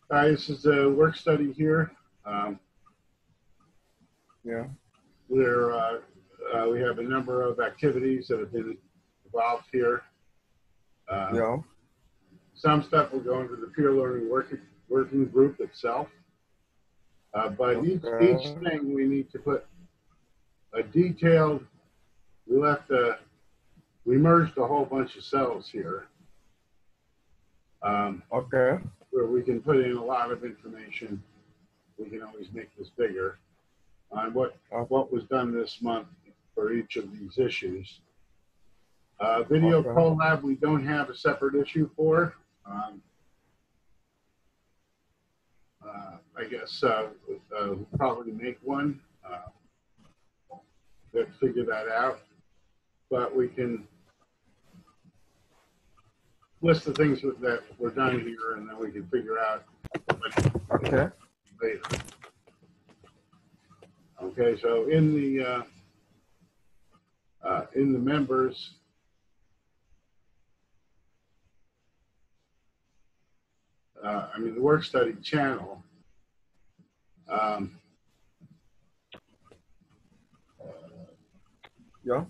This is a work study here. Yeah. Where we have a number of activities that have been involved here. Yeah. Some stuff will go into the peer learning working group itself. But each thing we need to put a detailed, we merged a whole bunch of cells here. Okay. Where we can put in a lot of information. We can always make this bigger on what was done this month for each of these issues. Video CoLab, we don't have a separate issue for. I guess we'll probably make one. Let's figure that out. But we can list the things that were done here, and then we can figure out Okay. later. Okay, so in the members, I mean the work study channel. Yeah.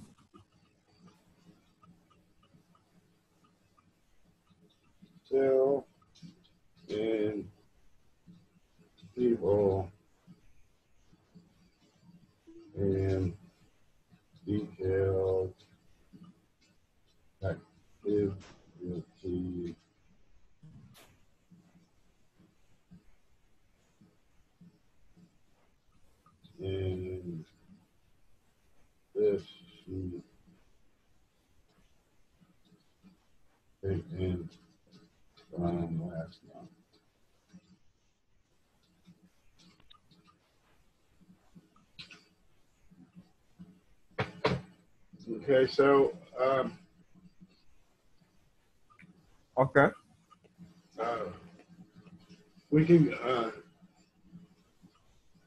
Cell and people and detailed activity in this sheet and from last month. Okay, so Okay. We can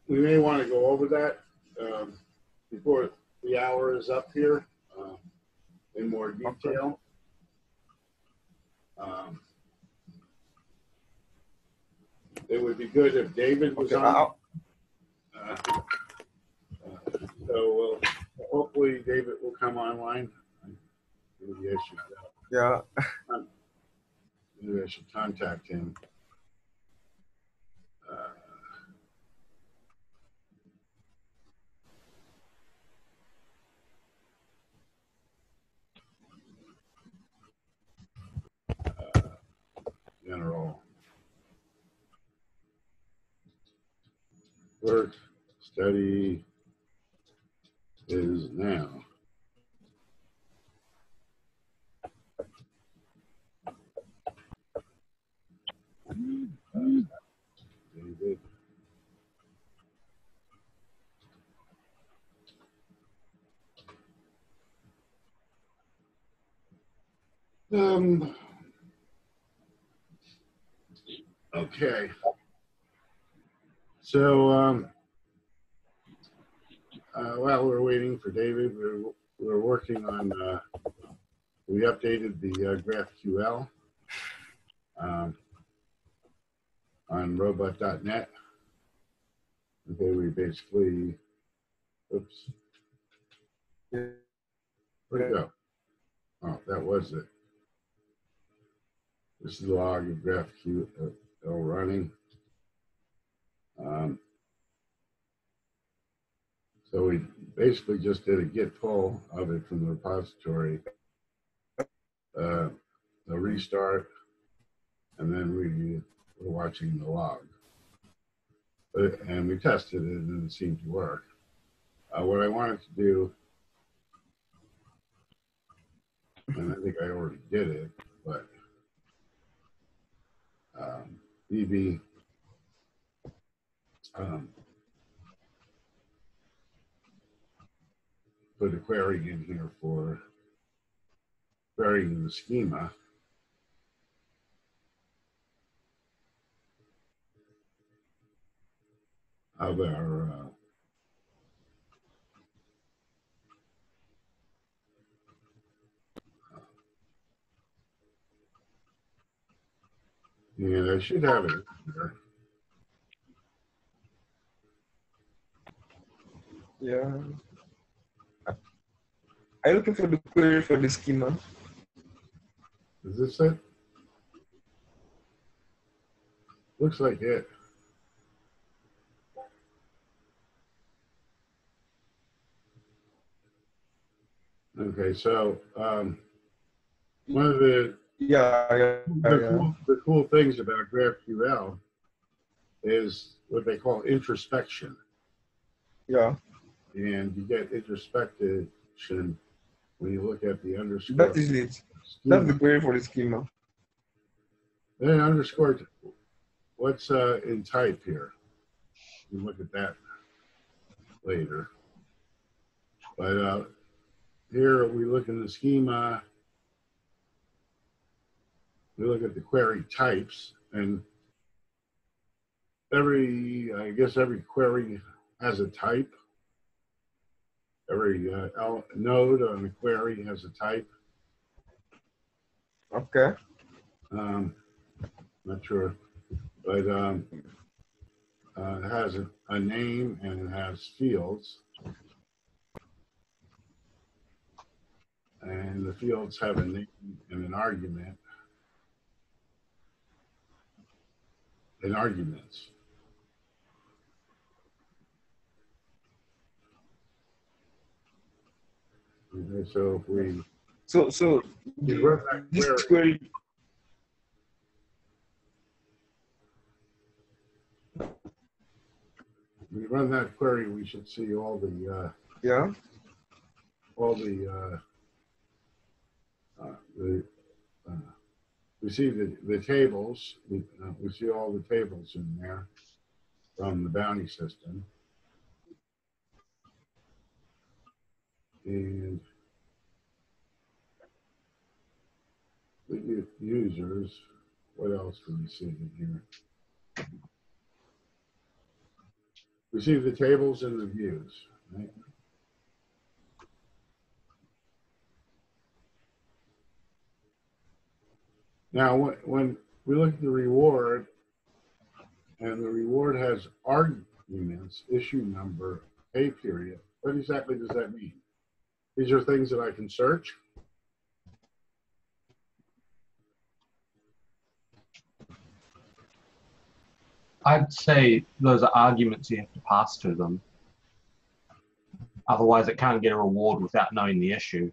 we may want to go over that before the hour is up here in more detail. It would be good if David was on. So hopefully David will come online. Maybe I should, Yeah. maybe I should contact him. General work study is now. David. Okay. So while we're waiting for David, we're working on we updated the GraphQL on robot.net. Okay, we basically, oops, where'd it go? Oh, that was it. This is the log of GraphQL running. So we basically just did a git pull of it from the repository, a restart, and then we were watching the log. And we tested it and it seemed to work. What I wanted to do, and I think I already did it, but bb put a query in here for querying the schema. Of our And I should have it here. Yeah. Are you looking for the query for the schema? Is this it? Looks like it. Okay, so one of the cool things about GraphQL is what they call introspection. Yeah. And you get introspection when you look at the underscore. That is it. Schema. That's the query for the schema. Then underscore, what's in type here? You look at that later. But here we look in the schema, we look at the query types, and I guess every query has a type. Every node on a query has a type. Okay. Not sure, but it has a name and it has fields. And the fields have a name and an argument. And arguments. Okay, so if we run that this query, we run that query, we should see all the yeah. We see the tables. We see all the tables in there from the bounty system. And the users, what else do we see in here? We see the tables and the views, right? Now, when we look at the reward, and the reward has arguments, issue number, pay period, what exactly does that mean? These are things that I can search? I'd say those are arguments you have to pass to them. Otherwise, it can't get a reward without knowing the issue.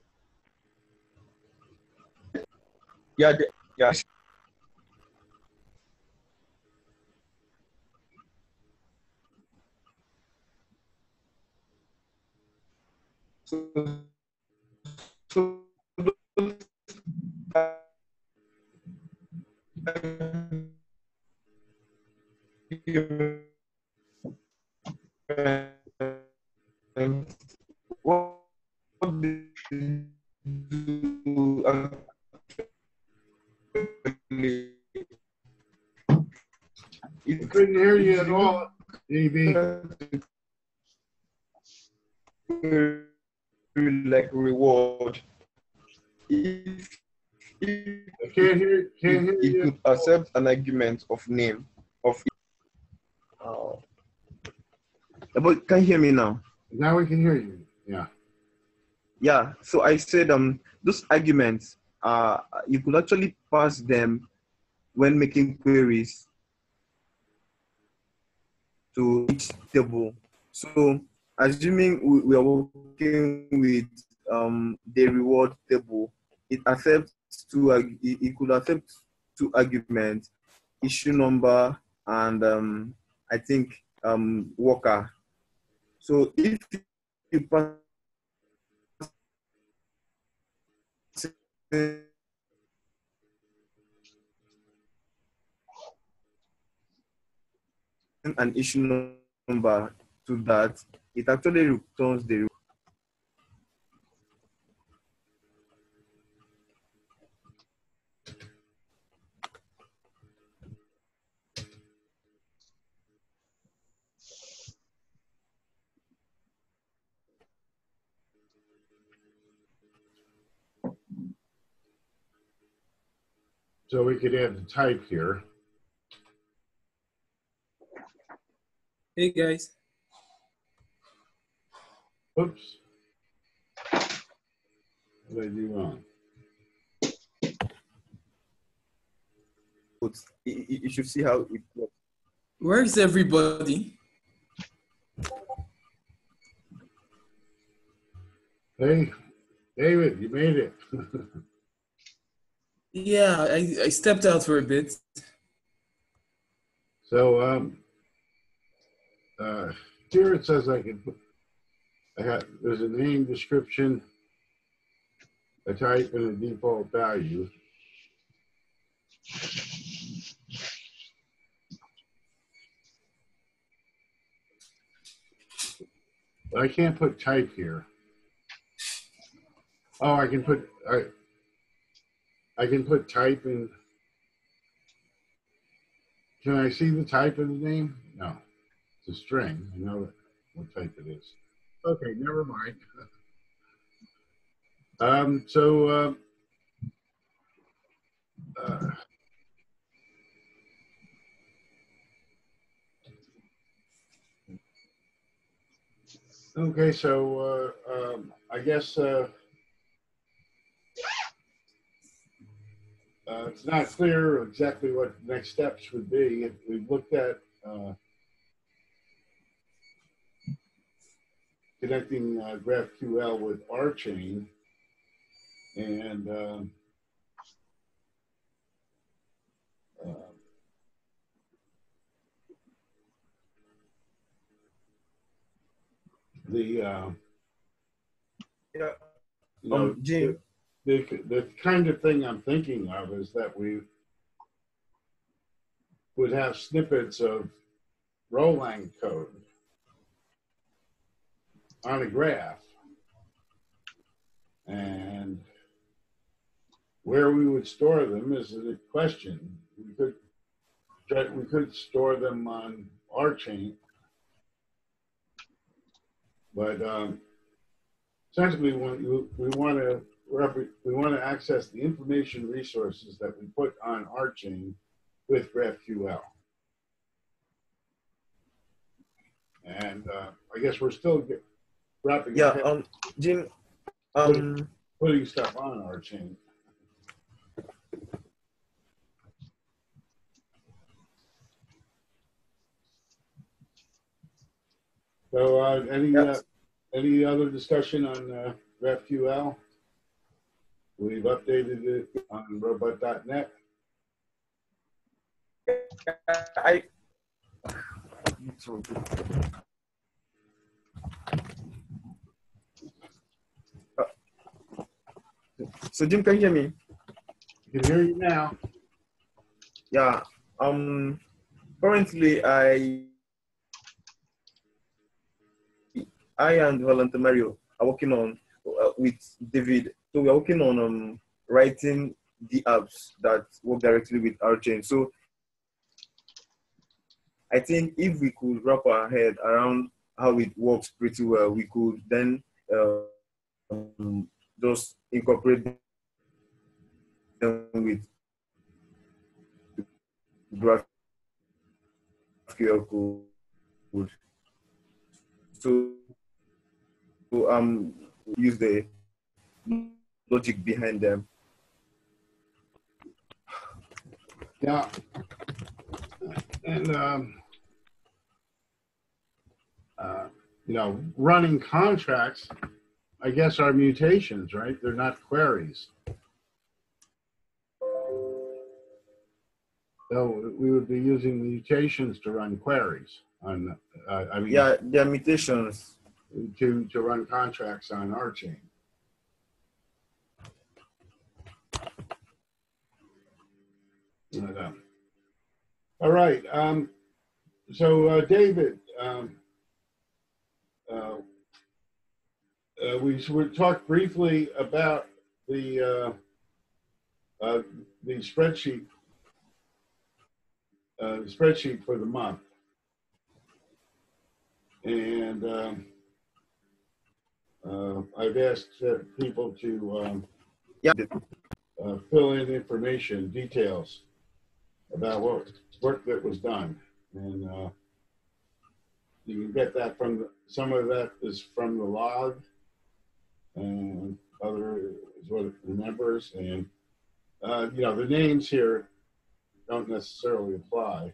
Yeah. Yeah. So what do I couldn't hear you at all, DB. Like reward. I can't hear It you. could accept an argument of name of. Oh. But can you hear me now? Now we can hear you. Yeah. Yeah. So I said those arguments you could actually pass them when making queries to each table. So assuming we are working with the reward table, it accepts it could accept two arguments, issue number and I think worker. So if you pass an issue number to that, it actually returns the. So we could add the type here. Hey guys. Oops. What did I do wrong? But you should see how it works. Where is everybody? Hey, David, you made it. Yeah, I stepped out for a bit. So here it says there's a name, description, a type, and a default value. But I can't put type here. Oh, I can put type in. Can I see the type of the name? No, it's a string. I know what type it is. Okay, never mind. Okay, so I guess it's not clear exactly what next steps would be. We've looked at connecting GraphQL with RChain, and Yeah. you know, Jim. the kind of thing I'm thinking of is that we would have snippets of Rholang code on a graph, and where we would store them is a question. We could store them on RChain, but essentially we want to access the information resources that we put on RChain with GraphQL. And I guess we're still wrapping up. Jim, putting stuff on RChain. So any other discussion on GraphQL? We've updated it on robot.net. So Jim, can you hear me? I can hear you now. Yeah. Currently, I and Volunteer Mario are working on with David. So we are working on writing the apps that work directly with RChain. So I think if we could wrap our head around how it works pretty well, we could then just incorporate them with GraphQL code. So use the logic behind them. Yeah. And you know, running contracts, I guess, are mutations, right? They're not queries. So we would be using mutations to run queries on. I mean, yeah, there are mutations to run contracts on RChain. All right. So David, we talked briefly about the spreadsheet for the month, and I've asked people to fill in information, details about what work that was done, and you can get that from some of that is from the log, and other is what it remembers, and you know, the names here don't necessarily apply.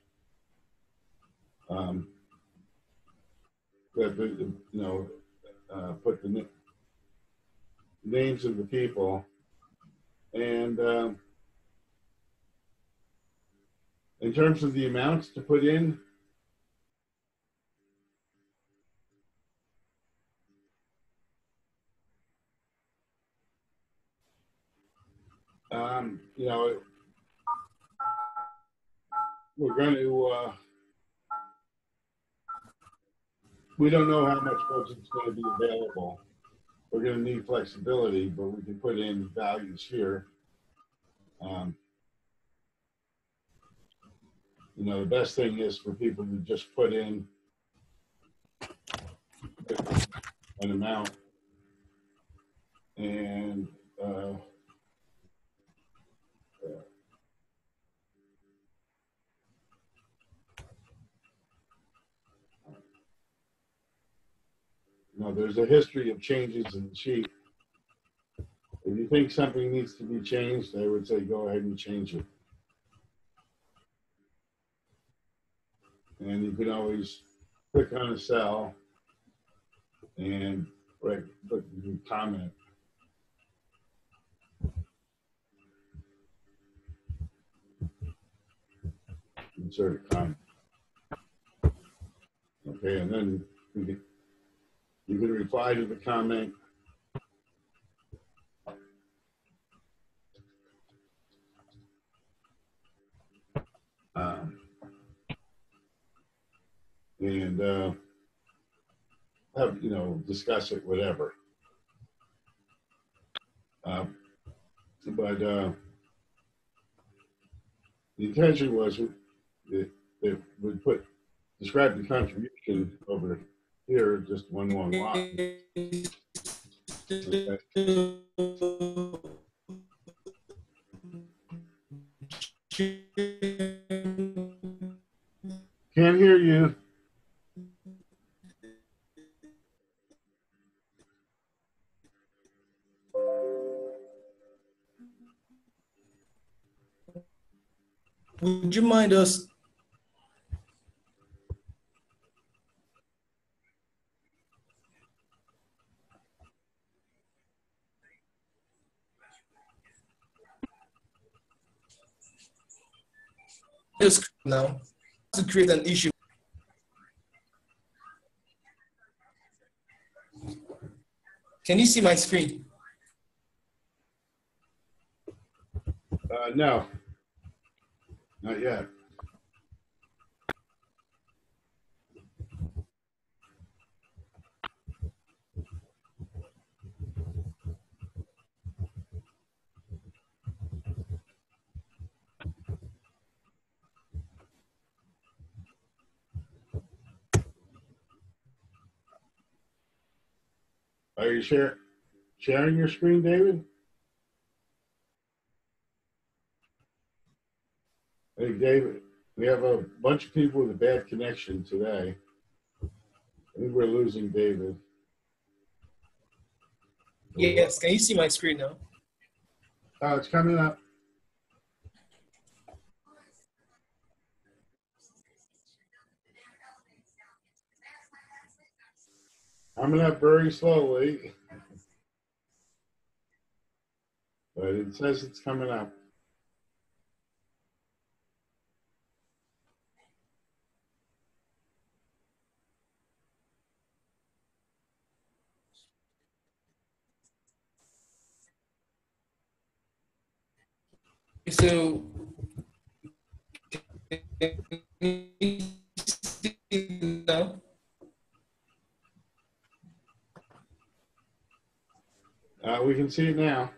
That you know, put the names of the people, and in terms of the amounts to put in, you know, we're going to, we don't know how much budget's going to be available. We're going to need flexibility, but we can put in values here. You know, the best thing is for people to just put in an amount, and you know, there's a history of changes in the sheet. If you think something needs to be changed, I would say go ahead and change it. And you can always click on a cell and click the comment. Insert a comment. Okay, and then you can reply to the comment. And have, you know, discuss it, whatever. But the intention was it would describe the contribution over here, just one long line. Okay. Can't hear you. Would you mind us? Now to create an issue. Can you see my screen? No, not yet. Are you sharing your screen, David? Hey, David, we have a bunch of people with a bad connection today. I think we're losing David. Yes, can you see my screen now? Oh, it's coming up. Coming up very slowly. But it says it's coming up. So now? We can see it now.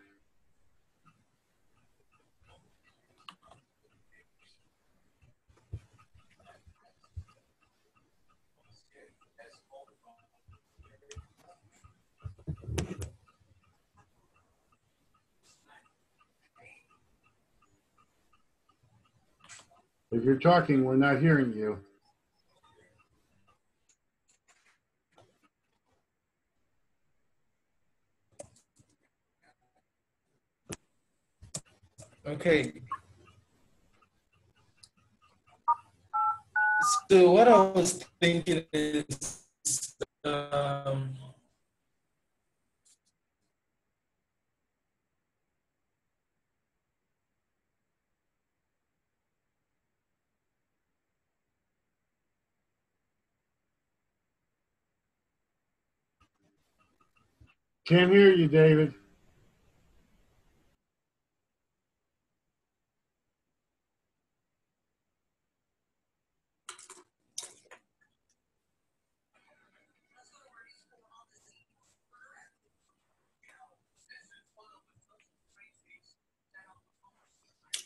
If you're talking, we're not hearing you. Okay. So what I was thinking is, um, Can't hear you, David.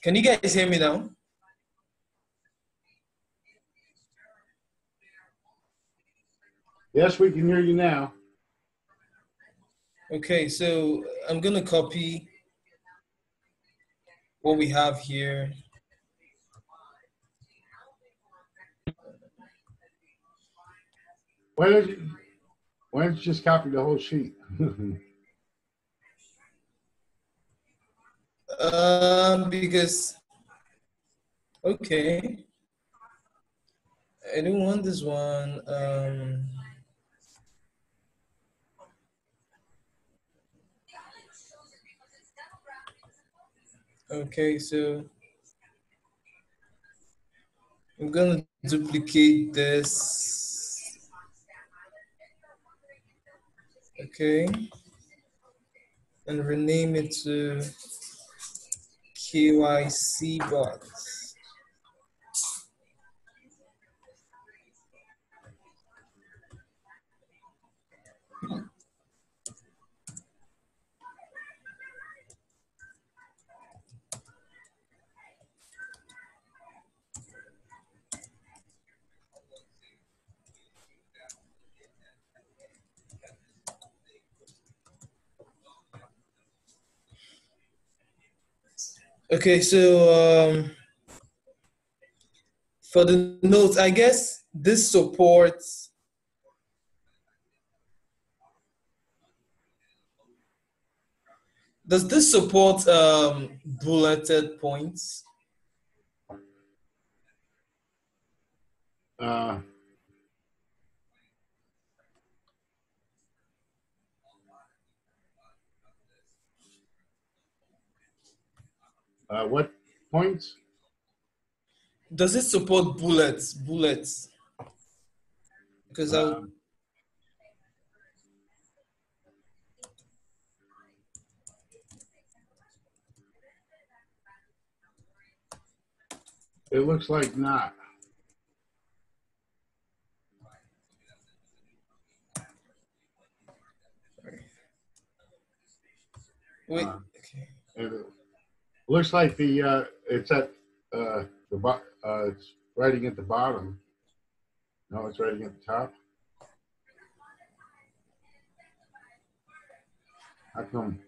can you guys hear me now? Yes, we can hear you now. Okay, so I'm gonna copy what we have here. Why don't you just copy the whole sheet? Because, okay, I don't want this one. Okay, so I'm gonna duplicate this. Okay, and rename it to KYC box. Okay, so for the notes, I guess this supports. Does this support bulleted points? What points? Does it support bullets? Bullets? Because It looks like not. wait. Okay. It looks like it's at it's writing at the bottom. No, it's writing at the top. How come?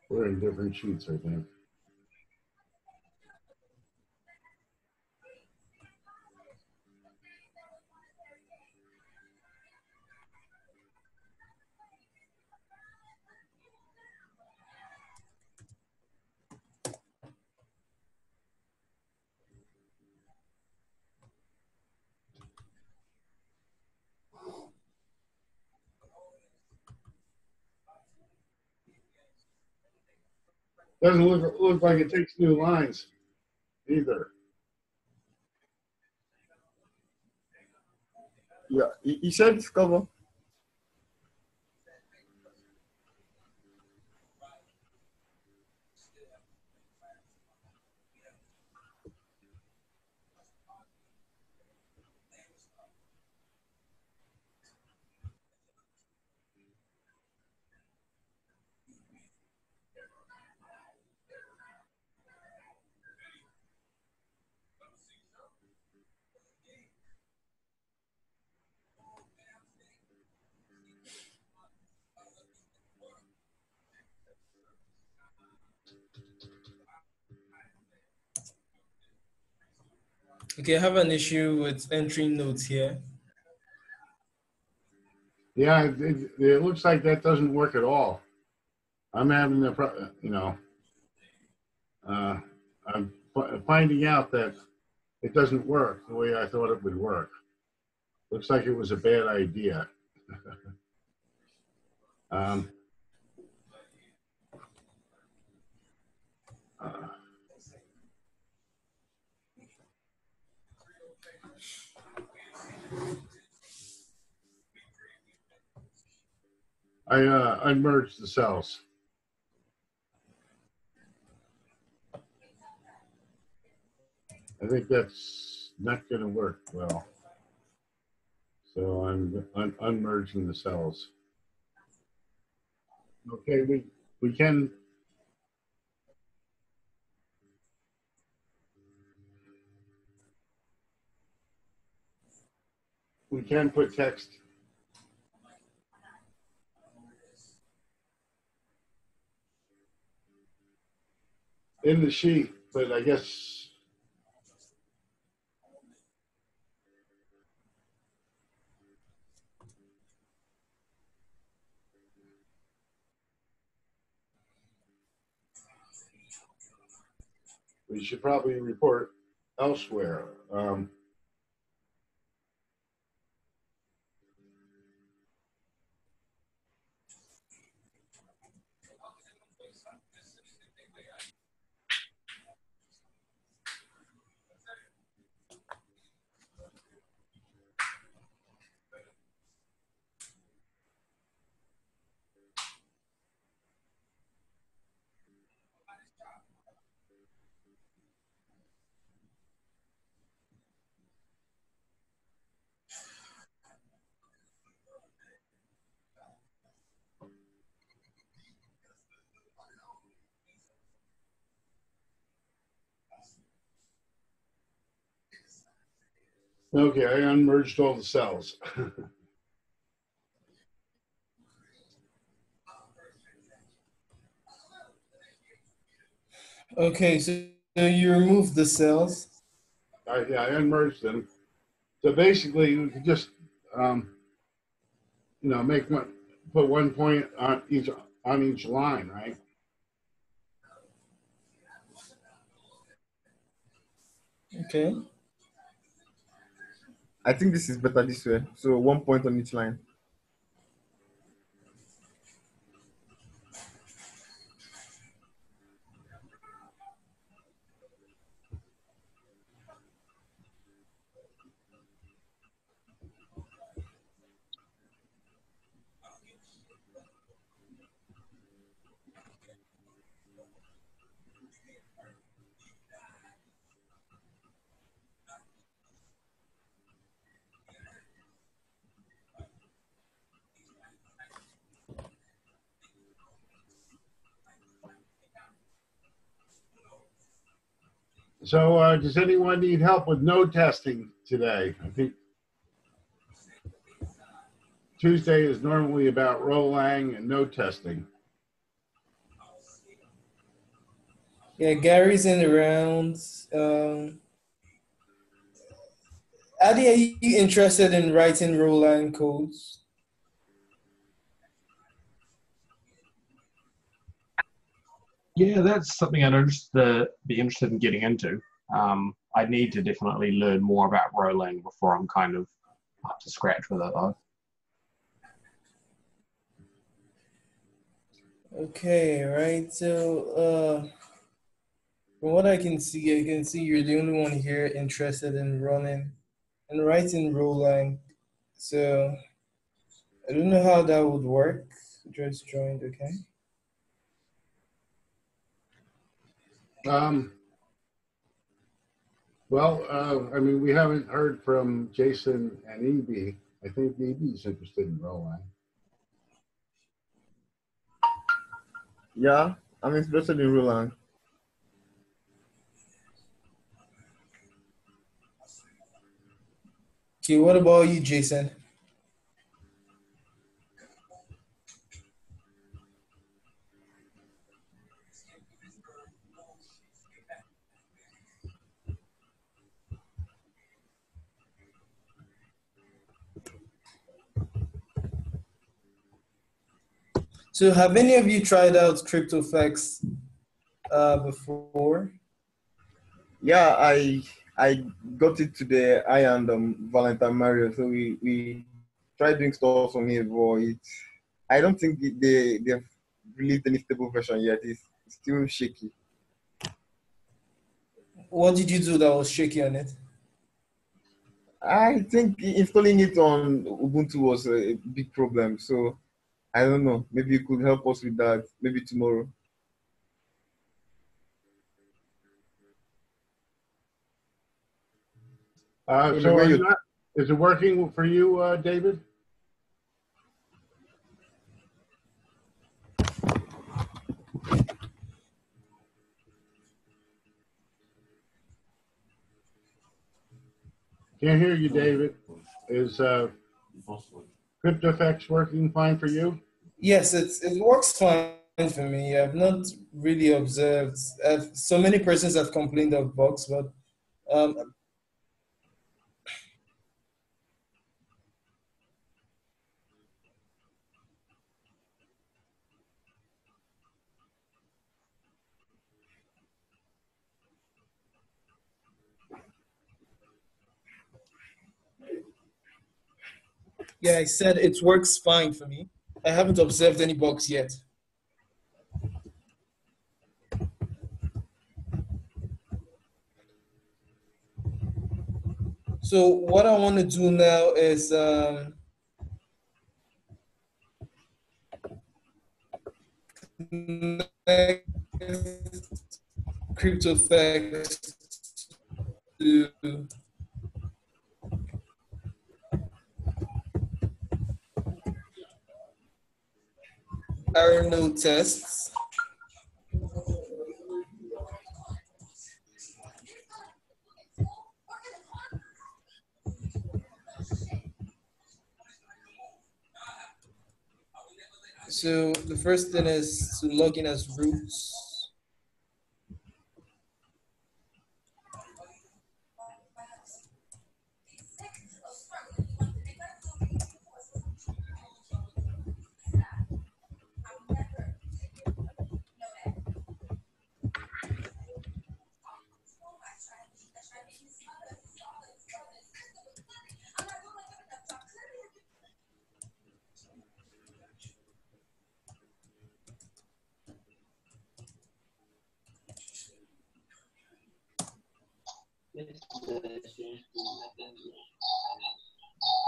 We're in different sheets, I think. Doesn't look like it takes new lines either. Yeah, he said cover. Okay, I have an issue with entering notes here. Yeah, it looks like that doesn't work at all. I'm having I'm finding out that it doesn't work the way I thought it would work. Looks like it was a bad idea. um, uh, I unmerged the cells. I think that's not going to work well. So I'm unmerging the cells. Okay, we can. We can put text in the sheet, but I guess we should probably report elsewhere. Okay, I unmerged all the cells. Okay, so you remove the cells. Yeah, I unmerged them. So basically, we could just, make put 1 point on each line, right? Okay. I think this is better this way. So 1 point on each line. So does anyone need help with node testing today? I think Tuesday is normally about Rholang and node testing. Yeah, Gary's in the rounds. Adi, are you interested in writing Rholang codes? Yeah, that's something be interested in getting into. I need to definitely learn more about Rholang before I'm kind of up to scratch with it, though. Okay, right. So, from what I can see you're the only one here interested in running and writing Rholang. So, I don't know how that would work. Just joined, okay? I mean, we haven't heard from Jason and EB. I think EB's interested in Rholang. Yeah, I'm interested in Rholang. Okay, what about you, Jason? So have any of you tried out CryptoFlex before? Yeah, I got it today. I and Valentine Mario, so we tried doing stuff on it, but I don't think they've released any stable version yet. It's still shaky. What did you do that was shaky on it? I think installing it on Ubuntu was a big problem. So I don't know. Maybe you could help us with that. Maybe tomorrow. So are you not, is it working for you, David? Can't hear you, David. Is CryptoFX working fine for you? Yes, it works fine for me. I've not really observed. So many persons have complained of bugs, but yeah, I said it works fine for me. I haven't observed any bugs yet. So what I want to do now is CryptoFX to Rnode tests. So the first thing is to log in as roots.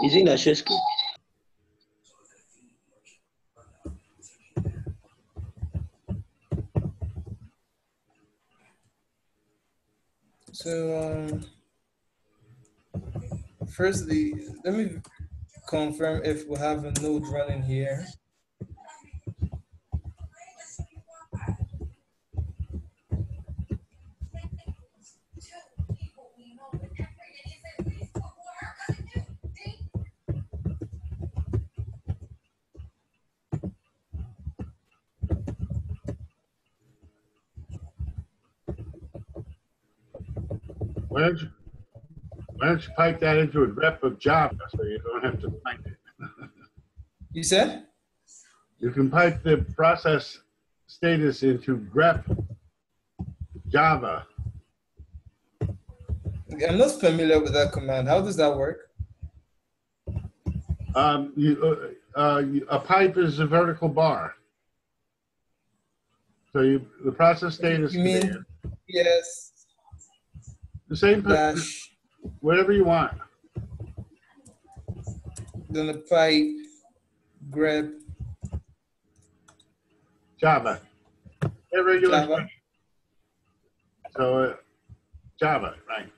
Is it a share screen? So firstly, let me confirm if we have a node running here. Why don't you pipe that into a grep of Java so you don't have to find it? You said? You can pipe the process status into grep Java. I'm not familiar with that command. How does that work? A pipe is a vertical bar. So the process status You mean command, yes the same, dash whatever you want. then the pipe grep Java. A regular Java. expression. So Java, right.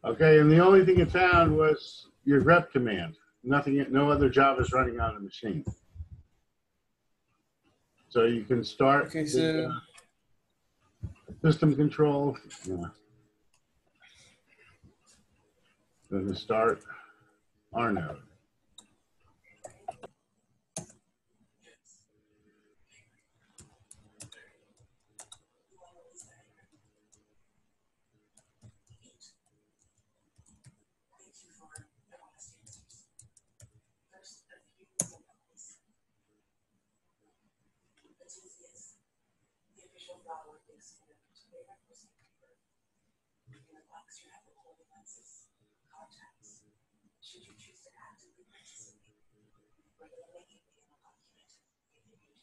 Okay, and the only thing it found was your grep command. Nothing, no other Java is running on the machine. So you can start Okay, so system control. Yeah. Then start Rnode.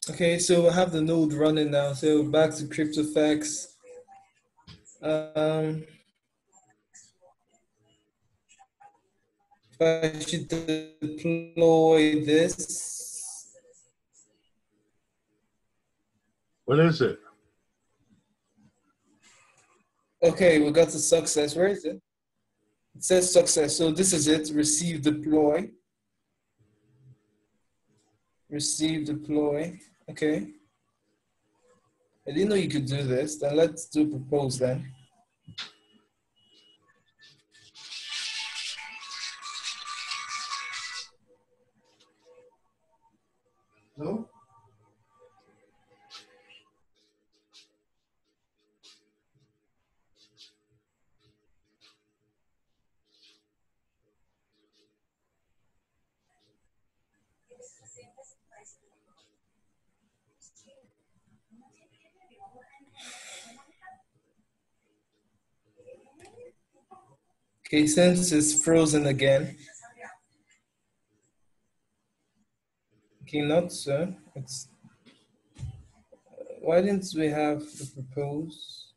Okay, so I have the node running now. So back to CryptoFacts. If I should deploy this. What is it? Okay, we got the success. Where is it? It says success. So this is it. Receive deploy. Receive deploy. Okay. I didn't know you could do this. Then let's do propose then. No? Okay, since it's frozen again. Okay, not so. It's why didn't we have the propose?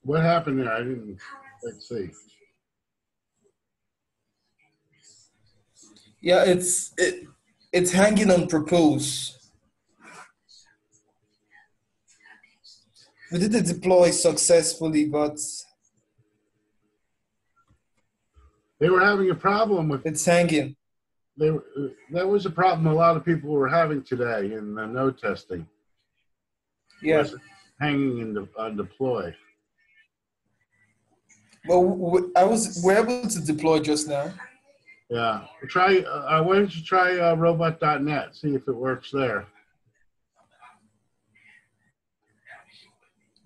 What happened there? I didn't. Let's see. Yeah, it's hanging on propose. We did the deploy successfully, but They were having a problem with. it's hanging. That was a problem a lot of people were having today in the node testing. Yeah. Was hanging in the on deploy. Well, we're able to deploy just now. Yeah. Try. Why don't you try robot.net? See if it works there.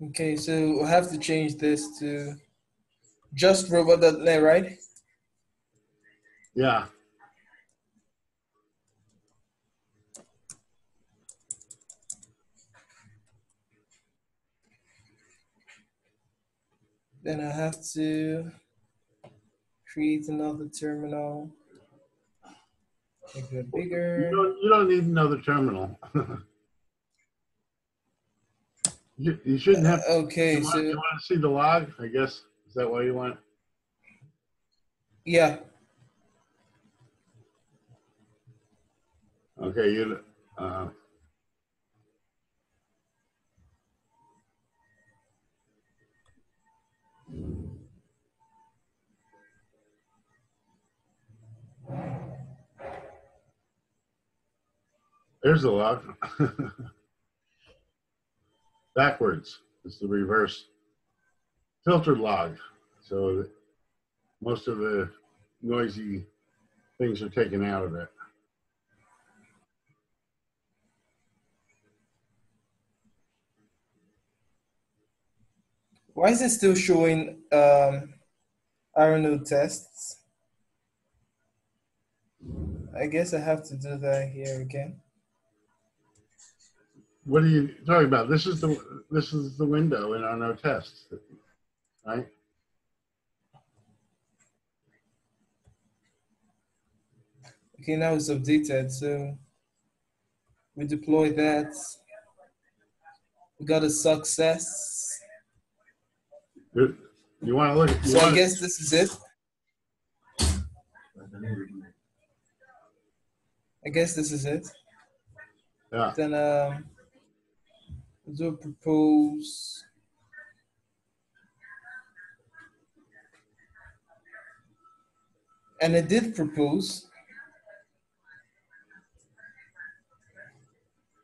Okay, so we'll have to change this to just robot.net, right? Yeah. Then I have to create another terminal. Make it bigger. You don't need another terminal. you shouldn't have. Okay, You want to see the log? I guess is that what you want? Yeah. Okay. There's the log. Backwards is the reverse filtered log. So most of the noisy things are taken out of it. Why is it still showing Rnode tests? I guess I have to do that here again. What are you talking about? This is the window in our no tests, right? Okay, now it's updated. So we deploy that. We got a success. Good. You want to look? So I guess this is it. I guess this is it. Yeah. Then do propose. And it did propose.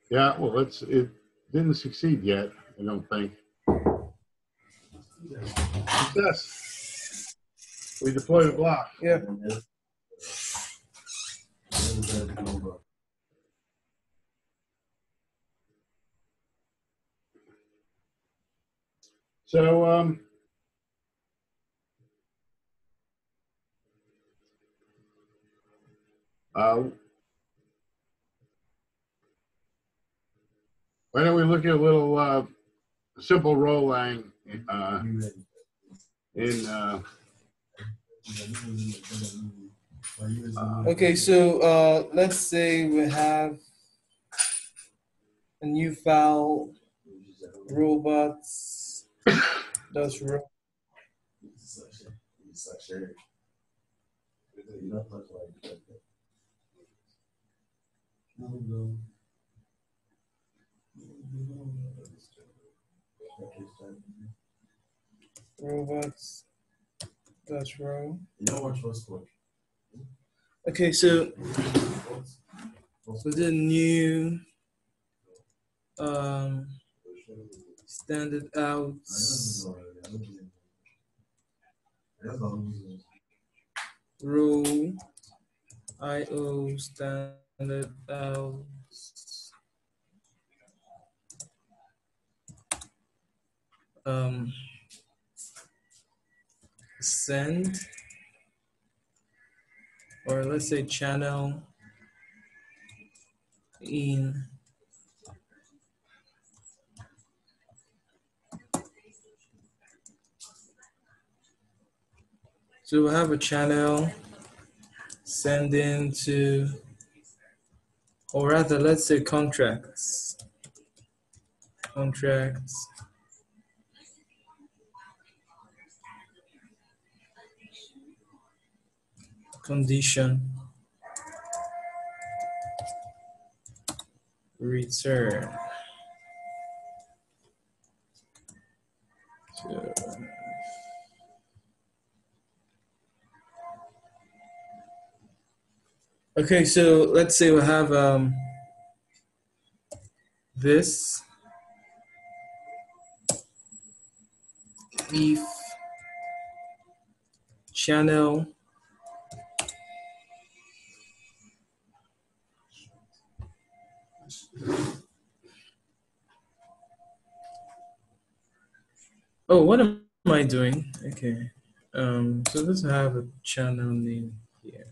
Yeah. Well, it didn't succeed yet. I don't think. Success. We deployed a block. Yeah. So, why don't we look at a little simple Rholang Okay, so let's say we have a new file, robots. That's right. Robots. That's row. Okay, so with the new standard outs row IO standard outs send, or let's say channel in so we have a channel sending to, or rather let's say contracts condition return. So, okay, so let's say we have this if channel oh, what am I doing? Okay, so let's have a channel name here.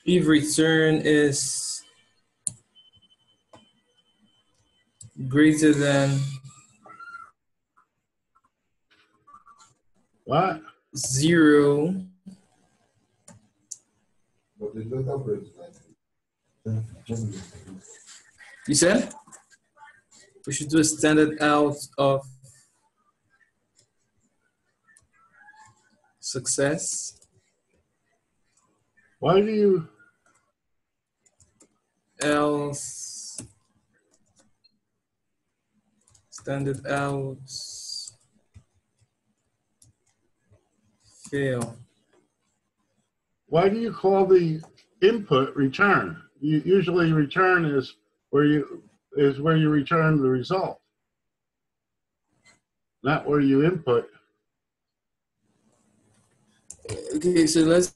If return is greater than what? 0, you said we should do a standard out of success. Why do you? Else standard out fail. Why do you call the input return? Usually return is where you return the result, not where you input. Okay, so let's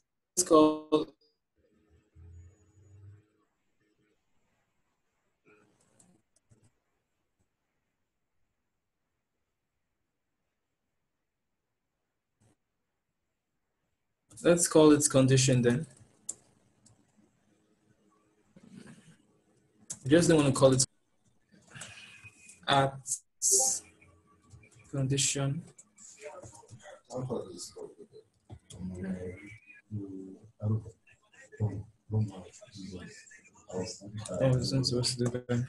call its condition then. I just don't want to call it at condition. Oh, it's not supposed to do that.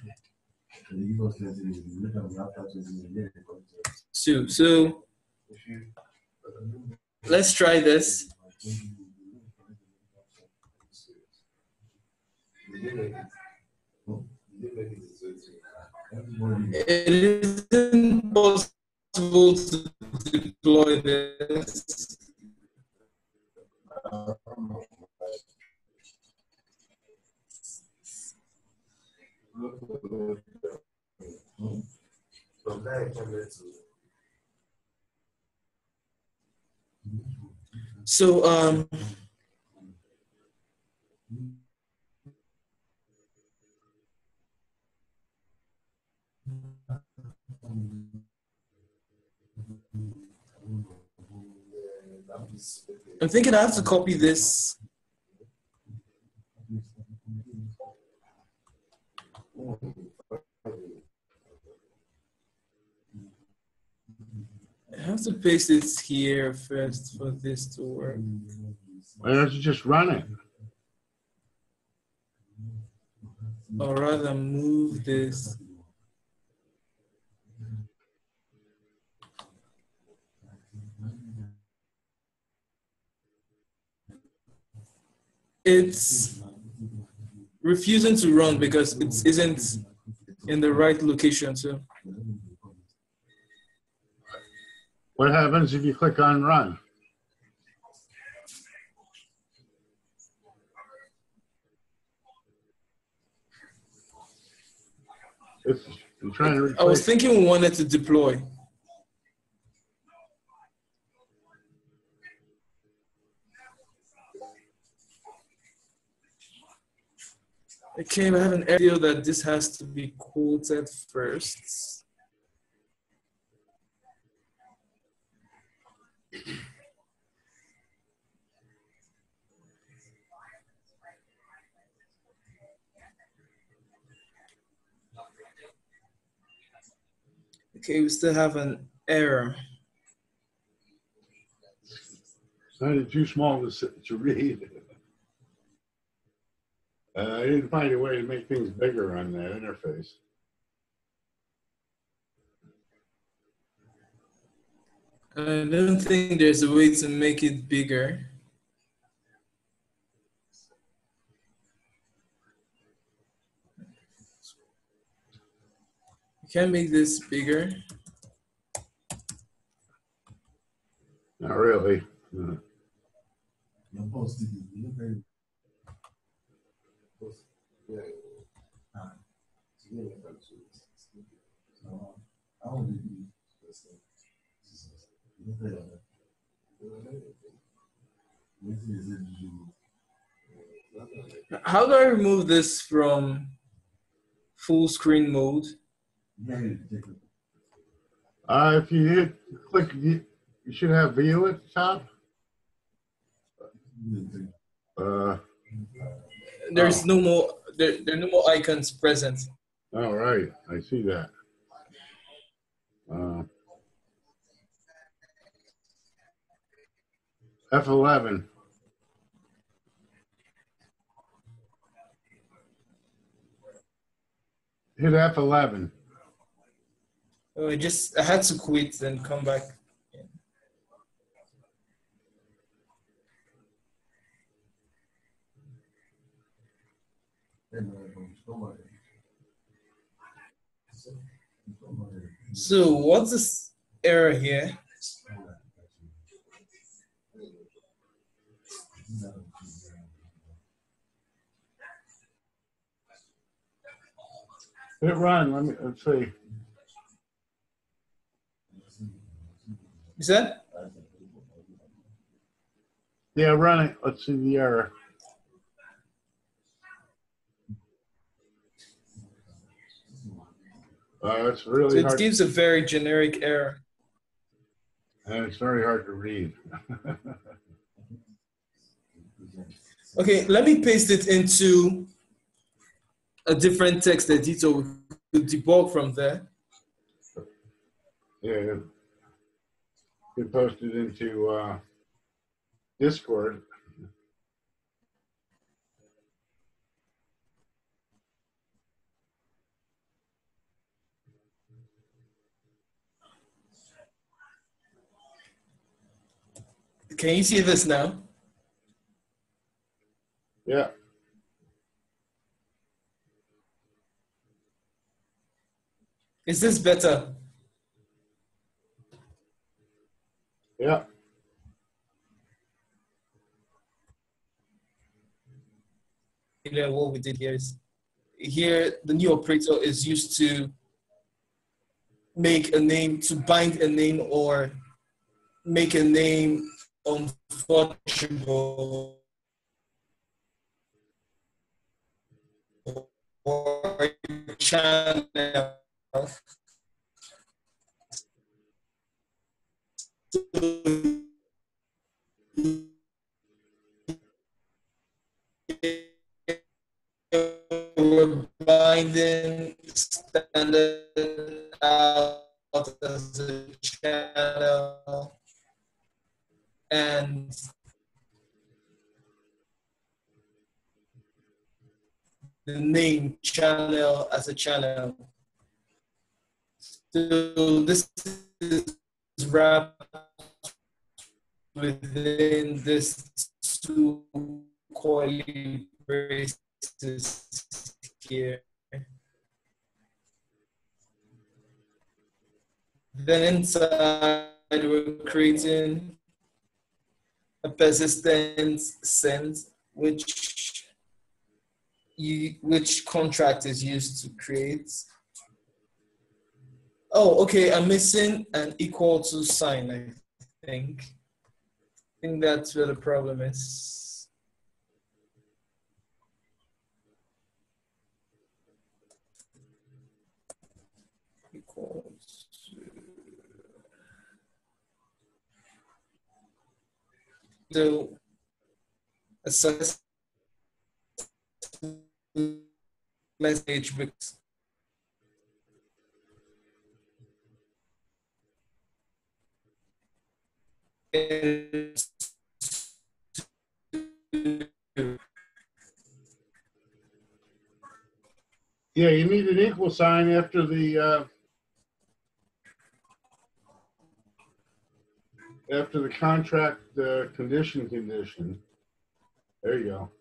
So let's try this. It isn't possible to deploy this So I'm thinking I have to copy this. I have to paste it here first for this to work. Why don't you just run it? Or rather move this. It's refusing to run because it isn't in the right location. So What happens if you click on run? I'm trying to replace. I was thinking we wanted to deploy. Okay, I have an idea that this has to be quoted first. Okay, we still have an error. It's not too small to read. I didn't find a way to make things bigger on that interface. I don't think there's a way to make it bigger. You can make this bigger. Not really. How do I remove this from full screen mode? If you click, you should have view at the top. There's no more. There are no more icons present. All right, I see that. F11. Hit F11. Oh, I had to quit and come back. So what's this error here? Hit run. Let's see. Is that? Yeah, run it. Let's see the error. It's really hard. It gives a very generic error. And it's very hard to read. Okay, let me paste it into a different text editor. We could debug from there. Yeah, you could post it into Discord. Can you see this now? Yeah. Is this better? Yeah. familiar, what we did here is, here the new operator is used to make a name, to bind a name or make a name unforgettable or channel. We're binding standard out as a channel and the name channel as a channel. So this is wrapped within this two coily braces here. Then inside we're creating a persistent send, which contract is used to create. Oh, okay, I'm missing an equal to sign, I think. I think that's where the problem is. Equals to. So a success message because Yeah, you need an equal sign after the contract condition. There you go.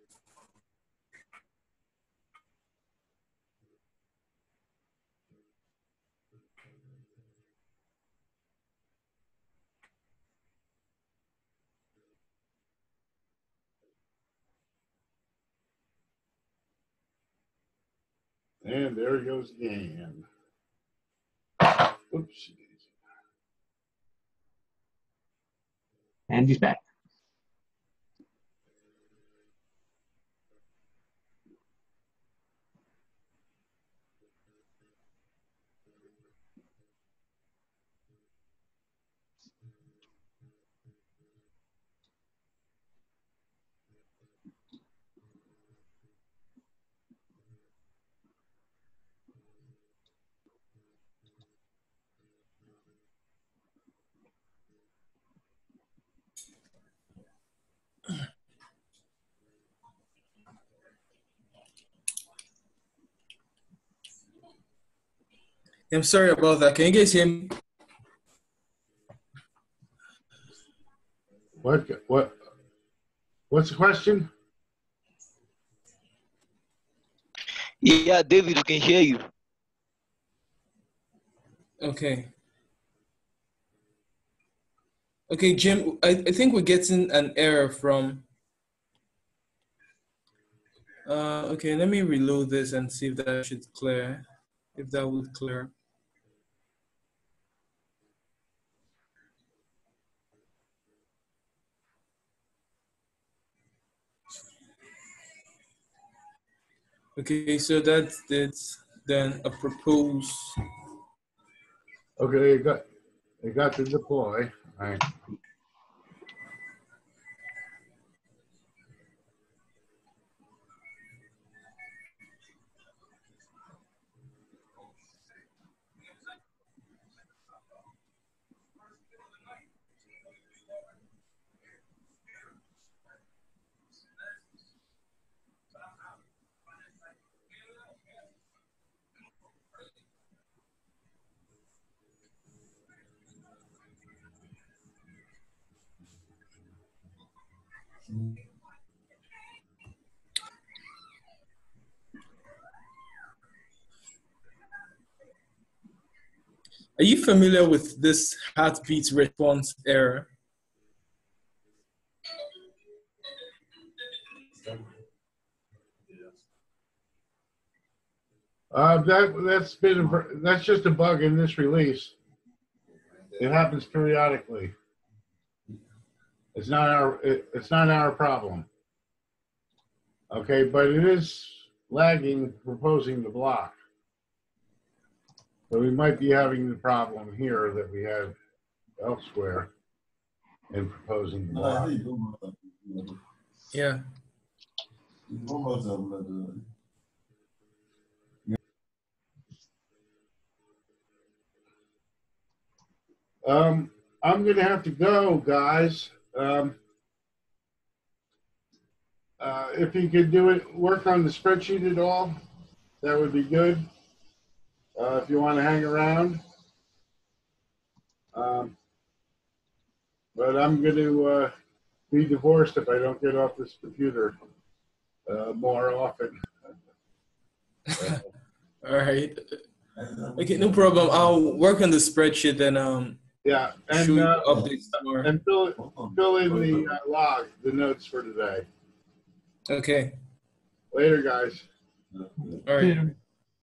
And there he goes again. Oops. And he's back. I'm sorry about that. Can you guys hear me? What's the question? Yeah, David, we can hear you. Okay. Okay, Jim, I think we're getting an error from. Okay, let me reload this and see if that should clear. If that would clear. Okay, so that's it. Then a propose. Okay, you got the deploy. All right. Are you familiar with this heartbeat response error? That's just a bug in this release. It happens periodically. It's not our problem. Okay, but it is lagging proposing the block. So we might be having the problem here that we have elsewhere in proposing the block. Yeah. I'm gonna have to go, guys. If you could work on the spreadsheet at all, that would be good. If you want to hang around. But I'm going to be divorced if I don't get off this computer more often. All right. Okay, no problem. I'll work on the spreadsheet and yeah, and show you updates tomorrow. And fill in the log, the notes for today. Okay. Later, guys. All right.